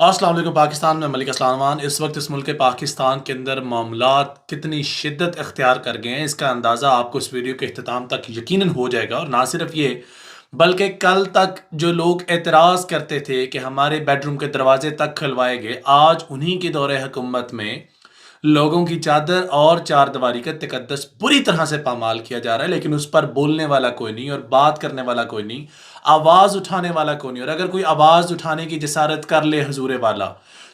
अस्सलाम वालेकुम। पाकिस्तान में मलिक अस्लान इस वक्त इस मुल्क पाकिस्तान के अंदर मामलात कितनी शिद्दत इख्तियार कर गए हैं, इसका अंदाज़ा आपको इस वीडियो के अख्ताम तक यकीनन हो जाएगा। और ना सिर्फ ये, बल्कि कल तक जो लोग एतराज़ करते थे कि हमारे बेडरूम के दरवाजे तक खुलवाए गए, आज उन्हीं के दौरे हुकूमत में लोगों की चादर और चारदीवारी का तकद्दस बुरी तरह से पामाल किया जा रहा है। लेकिन उस पर बोलने वाला कोई नहीं और बात करने वाला कोई नहीं, आवाज़ उठाने वाला कोई नहीं। और अगर कोई आवाज़ उठाने की जसारत कर ले हजूर वाला,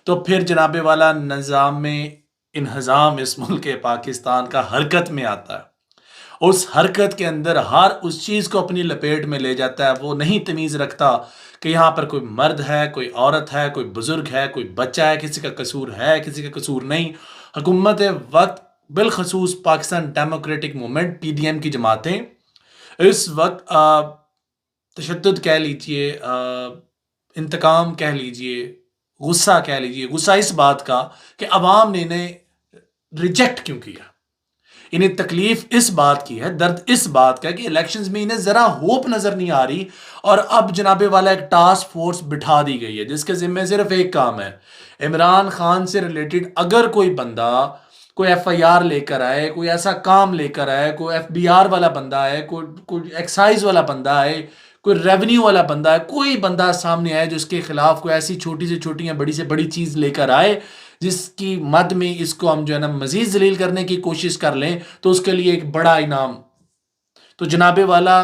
तो फिर जनाबे वाला निज़ाम में इन्हज़ाम इस मुल्क पाकिस्तान का हरकत में आता है। उस हरकत के अंदर हर उस चीज़ को अपनी लपेट में ले जाता है। वो नहीं तमीज़ रखता कि यहाँ पर कोई मर्द है, कोई औरत है, कोई बुज़ुर्ग है, कोई बच्चा है, किसी का कसूर है, किसी का कसूर नहीं। हुकूमत वक्त बिलखसूस पाकिस्तान डेमोक्रेटिक मूवमेंट PDM की जमातें इस वक्त तशद्दुद कह लीजिए, इंतकाम कह लीजिए, गुस्सा कह लीजिए। गुस्सा इस बात का कि अवाम ने इन्हें रिजेक्ट क्यों किया। इन्हें तकलीफ इस बात की है, दर्द इस बात का कि इलेक्शंस में इन्हें ज़रा होप नज़र नहीं आ रही। और अब जनाबे वाला एक टास्क फोर्स बिठा दी गई है जिसके ज़िम्मे सिर्फ एक काम है, इमरान खान से रिलेटेड अगर कोई बंदा कोई FIR लेकर आए, कोई ऐसा काम लेकर आए, कोई FBR वाला बंदा है, कोई एक्साइज वाला बंदा है, कोई रेवेन्यू वाला बंदा है, कोई बंदा सामने आए जिसके खिलाफ कोई ऐसी छोटी से छोटी या बड़ी से बड़ी चीज़ लेकर आए जिसकी मद में इसको हम जो है ना मजीद जलील करने की कोशिश कर लें, तो उसके लिए एक बड़ा इनाम। तो जनाबे वाला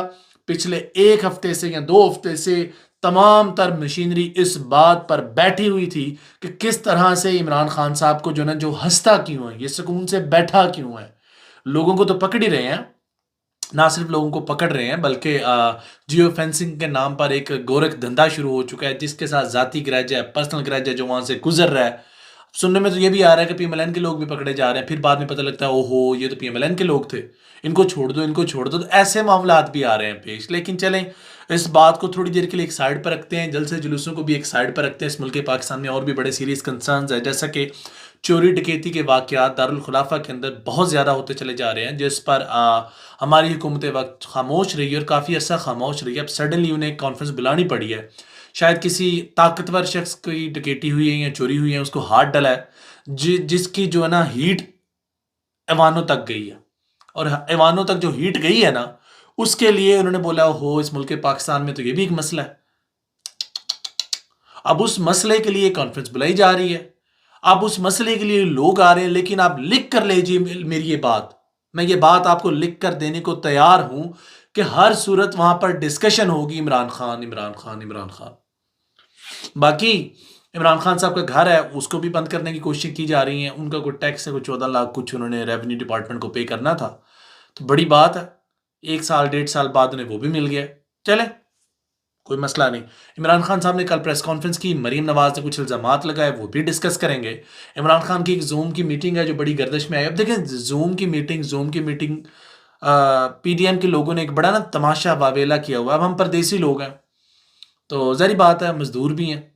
पिछले एक हफ्ते से या 2 हफ्ते से तमाम तर मशीनरी इस बात पर बैठी हुई थी कि किस तरह से इमरान खान साहब को जो ना जो हंसता क्यों है, ये सुकून से बैठा क्यों है। लोगों को तो पकड़ ही रहे हैं, ना सिर्फ लोगों को पकड़ रहे हैं बल्कि जियो फेंसिंग के नाम पर एक गोरख धंधा शुरू हो चुका है जिसके साथ जाती ग्रज है, पर्सनल ग्रज है जो वहां से गुजर रहा है। सुनने में तो ये भी आ रहा है कि PMLN के लोग भी पकड़े जा रहे हैं, फिर बाद में पता लगता है ओहो ये तो PMLN के लोग थे, इनको छोड़ दो, इनको छोड़ दो। तो ऐसे मामलात भी आ रहे हैं पेश। लेकिन चलें, इस बात को थोड़ी देर के लिए एक साइड पर रखते हैं, जलसे जुलूसों को भी एक साइड पर रखते हैं। इस मुल्क पाकिस्तान में और भी बड़े सीरियस कंसर्न्स है, जैसा कि चोरी डकैती के वाक़यात दारुल खुलाफा के अंदर बहुत ज़्यादा होते चले जा रहे हैं, जिस पर हमारी हुकूमत वक्त खामोश रही है और काफ़ी अर्सा खामोश रही है। अब सडनली उन्हें एक कॉन्फ्रेंस बुलानी पड़ी है। शायद किसी ताकतवर शख्स की डकैती हुई है या चोरी हुई है, उसको हाथ डला है, जिसकी जो है ना हीट ऐवानों तक गई है। और ऐवानों तक जो हीट गई है ना, उसके लिए उन्होंने बोला हो इस मुल्क पाकिस्तान में तो ये भी एक मसला है। अब उस मसले के लिए कॉन्फ्रेंस बुलाई जा रही है, अब उस मसले के लिए लोग आ रहे हैं। लेकिन आप लिख कर लीजिए मेरी ये बात, मैं ये बात आपको लिख कर देने को तैयार हूं कि हर सूरत वहां पर डिस्कशन होगी इमरान खान, इमरान खान, इमरान खान। बाकी इमरान खान साहब का घर है उसको भी बंद करने की कोशिश की जा रही है। उनका कोई टैक्स है, कोई 14 लाख कुछ उन्होंने रेवेन्यू डिपार्टमेंट को पे करना था, तो बड़ी बात है। 1 साल 1.5 साल बाद उन्हें वो भी मिल गया। चले, कोई मसला नहीं। इमरान खान साहब ने कल प्रेस कॉन्फ्रेंस की, मरीम नवाज ने कुछ इल्ज़ामात लगाए, वो भी डिस्कस करेंगे। इमरान खान की एक जूम की मीटिंग है जो बड़ी गर्दिश में आई। अब देखें, जूम की मीटिंग PDM के लोगों ने एक बड़ा ना तमाशा वावेला किया हुआ। अब हम परदेसी लोग हैं तो ज़ाहिर बात है, मजदूर भी हैं,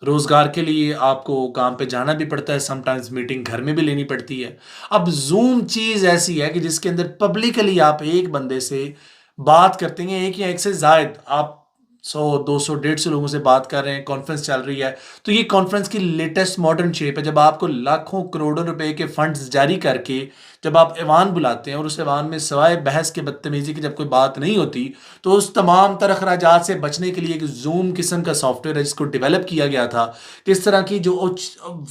रोज़गार के लिए आपको काम पे जाना भी पड़ता है, समटाइम्स मीटिंग घर में भी लेनी पड़ती है। अब जूम चीज़ ऐसी है कि जिसके अंदर पब्लिकली आप एक बंदे से बात करते हैं, एक या एक से ज़ायद आप 100 200 150 लोगों से बात कर रहे हैं, कॉन्फ्रेंस चल रही है। तो ये कॉन्फ्रेंस की लेटेस्ट मॉडर्न शेप है। जब आपको लाखों करोड़ों रुपए के फंड्स जारी करके जब आप ऐवान बुलाते हैं और उस ऐवान में सवाए बहस के बदतमीजी की जब कोई बात नहीं होती, तो उस तमाम तर अखराजात से बचने के लिए एक जूम किस्म का सॉफ्टवेयर है जिसको डेवलप किया गया था। किस तरह की जो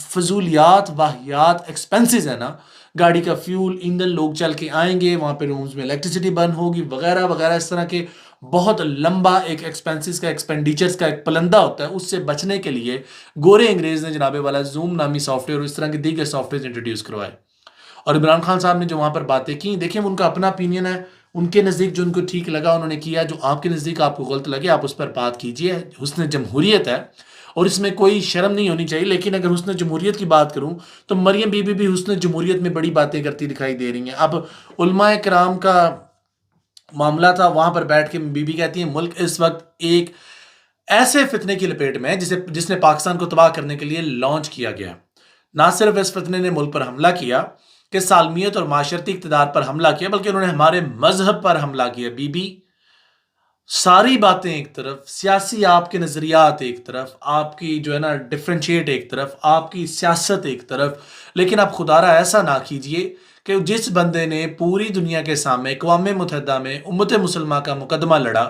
फजूलियात वाहियात एक्सपेंसेस है ना, गाड़ी का फ्यूल, ईंधन, लोग चल के आएंगे, वहाँ पे रूम्स में इलेक्ट्रिसिटी बंद होगी वगैरह वगैरह, इस तरह के बहुत लंबा एक एक्सपेंसेस का एक्सपेंडिचर्स का एक पलंदा होता है। उससे बचने के लिए गोरे अंग्रेज ने जनाबे वाला जूम नामी सॉफ्टवेयर और इस तरह के दीगर सॉफ्टवेयर इंट्रोड्यूस करवाए। और इमरान खान साहब ने जो वहाँ पर बातें की, देखिए उनका अपना ओपिनियन है, उनके नज़दीक जो उनको ठीक लगा उन्होंने किया, जो आपके नज़दीक आपको गलत लगे आप उस पर बात कीजिए। हुस्न जमहूरियत है और इसमें कोई शर्म नहीं होनी चाहिए। लेकिन अगर हुस्न जमहूरियत की बात करूं तो मरियम बीबी भी हुस्न जमहूरियत में बड़ी बातें करती दिखाई दे रही हैं। अब उलमाए किराम का मामला था, वहां पर बैठ के बीबी कहती है मुल्क इस वक्त एक ऐसे फितने की लपेट में है जिसने पाकिस्तान को तबाह करने के लिए लॉन्च किया गया। ना सिर्फ इस फितने ने मुल्क पर हमला किया कि सालमियत और माशरती इक़्तिदार पर हमला किया, बल्कि उन्होंने हमारे मजहब पर हमला किया। बीबी सारी बातें एक तरफ, सियासी आपके नज़रियात एक तरफ, आपकी जो है ना डिफरेंशिएट एक तरफ, आपकी सियासत एक तरफ, लेकिन आप खुदारा ऐसा ना कीजिए कि जिस बंदे ने पूरी दुनिया के सामने अक़वाम मुत्तहिदा में उम्मत मुसलमा का मुकदमा लड़ा,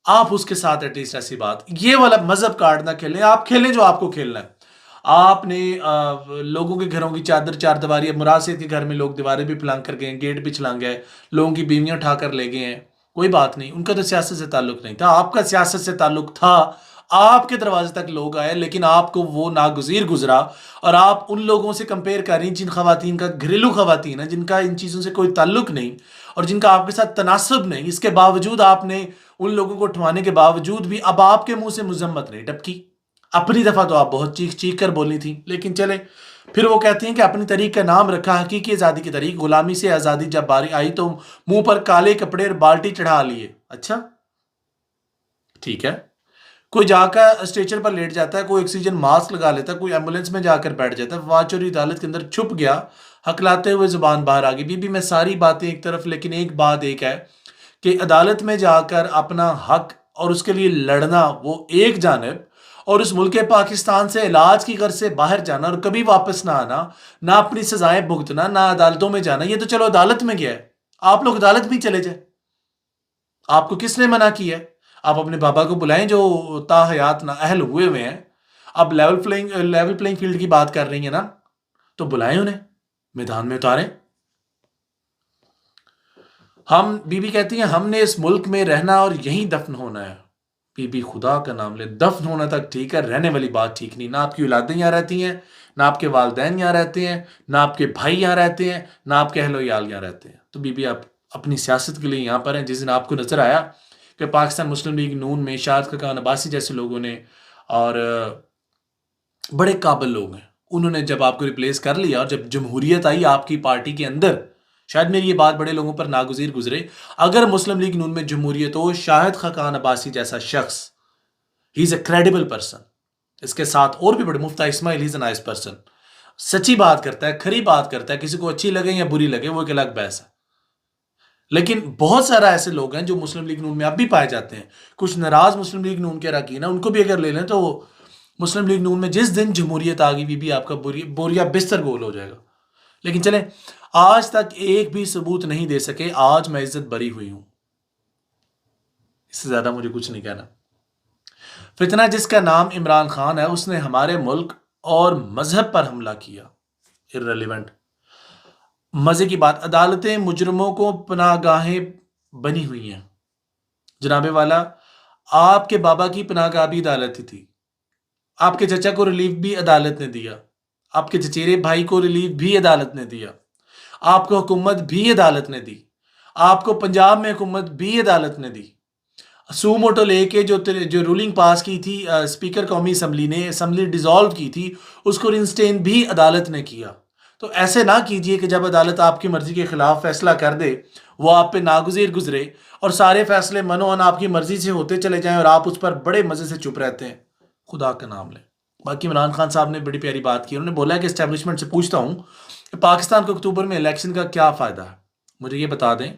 आप उसके साथ एटलीस्ट ऐसी बात, ये वाला मजहब कार्ड ना खेलें, आप खेलें जो आपको खेलना है। आपने लोगों के घरों की चादर चार दीवारी, मुराद सेठ के घर में लोग दीवारें भी फलांग कर गए, गेट भी छलांग गए, लोगों की बीवियां उठा कर ले गए हैं, कोई बात नहीं, उनका तो सियासत से ताल्लुक नहीं था, आपका सियासत से ताल्लुक था। आपके दरवाजे तक लोग आए, लेकिन आपको वो नागुज़ीर गुजरा, और आप उन लोगों से कंपेयर कर रही हैं जिन खवातीन का, घरेलू खवातीन है, जिनका इन चीज़ों से कोई ताल्लुक नहीं और जिनका आपके साथ तनासब नहीं, इसके बावजूद आपने उन लोगों को उठवाने के बावजूद भी अब आपके मुंह से मुजम्मत नहीं टपकी। अपनी दफा तो आप बहुत चीख चीख कर बोली थी, लेकिन चले, फिर वो कहती हैं कि अपनी तरीक का नाम रखा हकीकी आज़ादी की तरीक, गुलामी से आज़ादी जब बारी आई तो मुंह पर काले कपड़े और बाल्टी चढ़ा लिए। अच्छा ठीक है, कोई जाकर स्ट्रेचर पर लेट जाता है, कोई ऑक्सीजन मास्क लगा लेता है, कोई एम्बुलेंस में जाकर बैठ जाता है, वाचौरी अदालत के अंदर छुप गया, हकलाते हुए जुबान बाहर आ गई। बीबी मैं सारी बातें एक तरफ, लेकिन एक बात एक है कि अदालत में जाकर अपना हक और उसके लिए लड़ना वो एक जानिब, और उस मुल्क पाकिस्तान से इलाज की गर्ज से बाहर जाना और कभी वापस ना आना, ना अपनी सजाएं भुगतना, ना अदालतों में जाना, ये तो चलो अदालत में गया है, आप लोग अदालत भी चले जाए, आपको किसने मना किया है? आप अपने बाबा को बुलाएं जो ताहयात ना अहल हुए हुए हैं। अब लेवल प्लेइंग फील्ड की बात कर रही है ना, तो बुलाएं उन्हें, मैदान में उतारें। हम बीबी कहती हैं हमने इस मुल्क में रहना और यहीं दफन होना है। बीबी खुदा का नाम ले, दफन होना तक ठीक है, रहने वाली बात ठीक नहीं। ना आपकी औलादें यहाँ रहती हैं, ना आपके वालदैन यहाँ रहते हैं, ना आपके भाई यहाँ रहते हैं, ना आपके अहलो याल यहाँ रहते हैं। तो बीबी आप अपनी सियासत के लिए यहाँ पर हैं। जिस दिन आपको नजर आया कि पाकिस्तान मुस्लिम लीग नून में शाहिद खाकान अब्बासी जैसे लोगों ने, और बड़े काबिल लोग हैं, उन्होंने जब आपको रिप्लेस कर लिया और जब जमहूरियत आई आपकी पार्टी के अंदर, शायद मेरी ये बात बड़े लोगों पर नागुज़ीर गुजरे, अगर मुस्लिम लीग नून में जमहूरियत हो, शाहिद खाकान अब्बासी जैसा शख्स, he is a credible person, इसके साथ और भी बड़े Miftah Ismail, he is a nice person, सच्ची बात करता है, खरी बात करता है, किसी को अच्छी लगे या बुरी लगे वो एक अलग बहस है। लेकिन बहुत सारा ऐसे लोग हैं जो मुस्लिम लीग नून में अब भी पाए जाते हैं, कुछ नाराज मुस्लिम लीग नून के अरकान है, उनको भी अगर ले लें तो मुस्लिम लीग नून में जिस दिन जमहूरियत आ गई भी आपका बोरिया बिस्तर गोल हो जाएगा। लेकिन चलें, आज तक एक भी सबूत नहीं दे सके, आज मैं इज्जत बरी हुई हूं, इससे ज्यादा मुझे कुछ नहीं कहना। फितना जिसका नाम इमरान खान है, उसने हमारे मुल्क और मजहब पर हमला किया, इर्रेलेवेंट। मजे की बात, अदालतें मुजरमों को पनाहगाहें बनी हुई हैं। जनाबे वाला, आपके बाबा की पनाहगाह भी अदालत थी, आपके चचा को रिलीफ भी अदालत ने दिया, आपके चचेरे भाई को रिलीफ भी अदालत ने दिया, आपको हुकूमत भी अदालत ने दी, आपको पंजाब में हुकूमत भी अदालत ने दी। सू मोटो लेके जो रूलिंग पास की थी, स्पीकर कौमी असम्बली ने, असम्बली डिसॉल्व की थी, उसको रिंस्टेन भी अदालत ने किया। तो ऐसे ना कीजिए कि जब अदालत आपकी मर्जी के खिलाफ फैसला कर दे, वो आप पे नागुज़ीर गुजरे और सारे फैसले मनोअन आपकी मर्जी से होते चले जाएं और आप उस पर बड़े मजे से चुप रहते हैं। खुदा का नाम लें। बाकी इमरान खान साहब ने बड़ी प्यारी बात की, उन्होंने बोला है कि इस्टेब्लिशमेंट से पूछता हूँ कि पाकिस्तान को अक्टूबर में इलेक्शन का क्या फ़ायदा है, मुझे ये बता दें।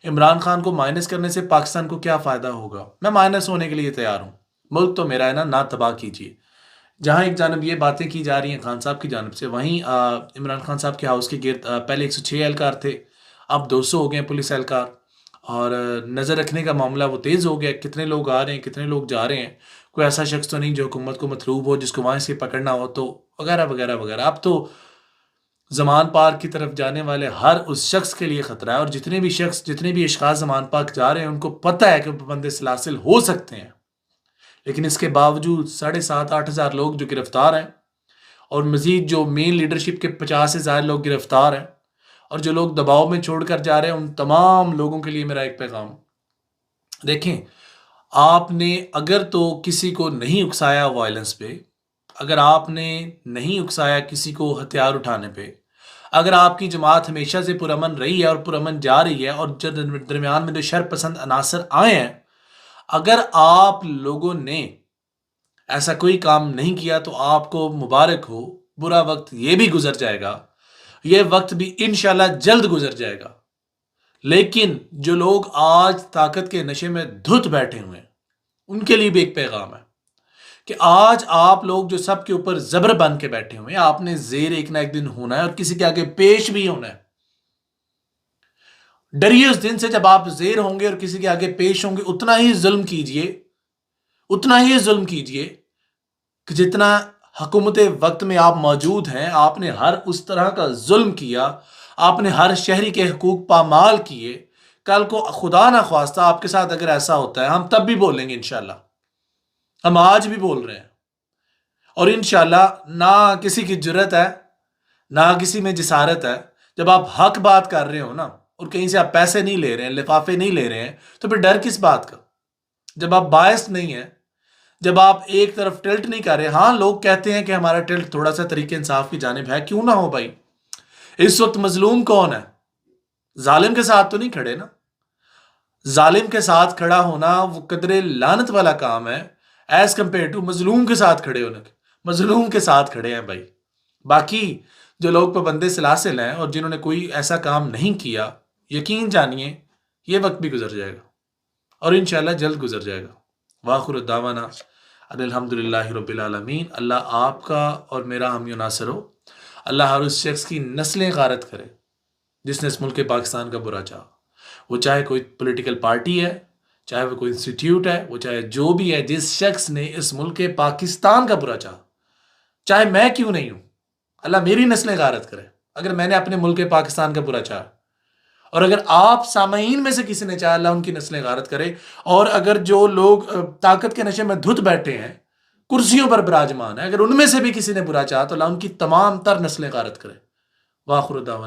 इमरान खान को माइनस करने से पाकिस्तान को क्या फ़ायदा होगा? मैं माइनस होने के लिए तैयार हूँ, मुल्क तो मेरा है ना तबाह कीजिए। जहाँ एक जानब ये बातें की जा रही हैं खान साहब की जानब से, वहीं इमरान खान साहब के हाउस के गिर्द पहले 106 एहलकार थे, अब 200 हो गए पुलिस एहलकार, और नज़र रखने का मामला वो तेज़ हो गया, कितने लोग आ रहे हैं, कितने लोग जा रहे हैं, कोई ऐसा शख्स तो नहीं जो हुकूमत को मतलूब हो, जिसको वहाँ से पकड़ना हो, तो वगैरह वगैरह वगैरह। अब तो ज़मान पार्क की तरफ जाने वाले हर उस शख्स के लिए ख़तरा है, और जितने भी शख्स, जितने भी अशख़ास ज़मान पार्क जा रहे हैं, उनको पता है कि बंदे सलासिल हो सकते हैं, लेकिन इसके बावजूद 7,500-8 हज़ार लोग जो गिरफ्तार हैं, और मज़ीद जो मेन लीडरशिप के 50 से ज़्यादा लोग गिरफ्तार हैं, और जो लोग दबाव में छोड़कर जा रहे हैं, उन तमाम लोगों के लिए मेरा एक पैगाम, देखें, आपने अगर तो किसी को नहीं उकसाया वायलेंस पे, अगर आपने नहीं उकसाया किसी को हथियार उठाने पे, अगर आपकी जमात हमेशा से पुरअमन रही है और पुरअमन जा रही है, और दरमियान में जो शरपसंद अनासर आए हैं, अगर आप लोगों ने ऐसा कोई काम नहीं किया तो आपको मुबारक हो, बुरा वक्त ये भी गुजर जाएगा, ये वक्त भी इंशाल्लाह जल्द गुजर जाएगा। لیکن جو لوگ آج طاقت کے نشے میں دھت بیٹھے ہوئے ہیں ان کے لیے بھی ایک پیغام ہے کہ آج آپ لوگ جو سب کے اوپر زبر بن کے بیٹھے ہوئے ہیں، آپ نے زیر ایک نہ ایک دن ہونا ہے اور کسی کے آگے پیش بھی ہونا ہے۔ ڈریے اس دن سے جب آپ زیر ہوں گے اور کسی کے آگے پیش ہوں گے، اتنا ہی ظلم کیجئے کہ جتنا حکومت وقت میں آپ موجود ہیں۔ آپ نے ہر اس طرح کا ظلم کیا، آپ نے ہر شہری کے حقوق پامال کیے۔ کل کو خدا نہ خواستہ آپ کے ساتھ اگر ایسا ہوتا ہے، ہم تب بھی بولیں گے انشاءاللہ، ہم آج بھی بول رہے ہیں، اور انشاءاللہ نہ کسی کی جرت ہے نہ کسی میں جسارت ہے۔ جب آپ حق بات کر رہے ہو نا، اور کہیں سے آپ پیسے نہیں لے رہے ہیں، لفافے نہیں لے رہے ہیں، تو پھر ڈر کس بات کا؟ جب آپ باعث نہیں ہیں، جب آپ ایک طرف ٹلٹ نہیں کر رہے۔ ہاں لوگ کہتے ہیں کہ ہمارا ٹلٹ تھوڑا سا طریق انصاف کی جانب ہے، کیوں نہ ہو بھائی؟ اس وقت مظلوم کون ہے؟ ظالم کے ساتھ تو نہیں کھڑے نا۔ ظالم کے ساتھ کھڑا ہونا وہ قدر لعنت والا کام ہے ایز کمپیئر ٹو مظلوم کے ساتھ کھڑے ہونے کے۔ مظلوم کے ساتھ کھڑے ہیں بھائی۔ باقی جو لوگ پابند سلاسل ہیں اور جنہوں نے کوئی ایسا کام نہیں کیا، یقین جانیے یہ وقت بھی گزر جائے گا اور انشاءاللہ جلد گزر جائے گا۔ وآخر دعوانا ان الحمدللہ رب العالمین۔ اللہ آپ کا اور میرا حامی و ناصر ہو۔ اللہ ہر اس شخص کی نسلیں غارت کرے جس نے اس ملک پاکستان کا برا چاہا، وہ چاہے کوئی پولیٹیکل پارٹی ہے، چاہے وہ کوئی انسٹیٹیوٹ ہے، وہ چاہے جو بھی ہے، جس شخص نے اس ملک پاکستان کا برا چاہا، چاہے میں کیوں نہیں ہوں، اللہ میری نسلیں غارت کرے اگر میں نے اپنے ملک پاکستان کا برا چاہا، اور اگر آپ سامعین میں سے کسی نے چاہا، اللہ ان کی نسلیں غارت کرے۔ اور اگر جو لوگ طاقت کے نشے میں دھت بیٹھے ہیں، کرسیوں پر براجمان ہیں، اگر ان میں سے بھی کسی نے برا چاہا تو اللہ ان کی تمام تر نسلیں غارت کرے۔ وآخر دعوانا